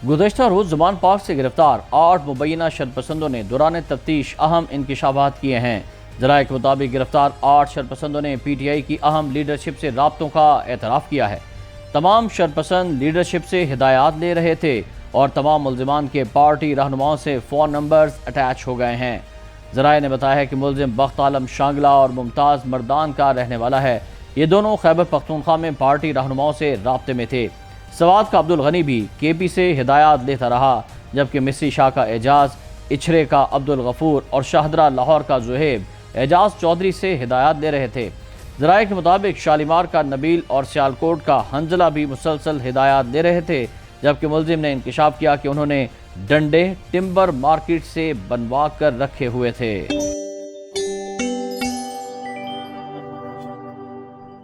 گزشتہ روز زمان پارک سے گرفتار 8 مبینہ شرپسندوں نے دوران تفتیش اہم انکشافات کیے ہیں۔ ذرائع کے مطابق گرفتار 8 شرپسندوں نے پی ٹی آئی کی اہم لیڈرشپ سے رابطوں کا اعتراف کیا ہے۔ تمام شرپسند لیڈرشپ سے ہدایات لے رہے تھے اور تمام ملزمان کے پارٹی رہنماؤں سے فون نمبرز اٹیچ ہو گئے ہیں۔ ذرائع نے بتایا ہے کہ ملزم بخت عالم شانگلہ اور ممتاز مردان کا رہنے والا ہے۔ یہ دونوں خیبر پختونخوا میں پارٹی رہنماؤں سے رابطے میں تھے۔ سوات کا عبدالغنی بھی کے پی سے ہدایات لیتا رہا، جبکہ مصری شاہ کا اعجاز، اچھرے کا عبدالغفور اور شاہدرہ لاہور کا زہیب اعجاز چودھری سے ہدایات لے رہے تھے۔ ذرائع کے مطابق شالیمار کا نبیل اور سیالکوٹ کا حنظلہ بھی مسلسل ہدایات لے رہے تھے، جبکہ ملزم نے انکشاف کیا کہ انہوں نے ڈنڈے ٹمبر مارکیٹ سے بنوا کر رکھے ہوئے تھے۔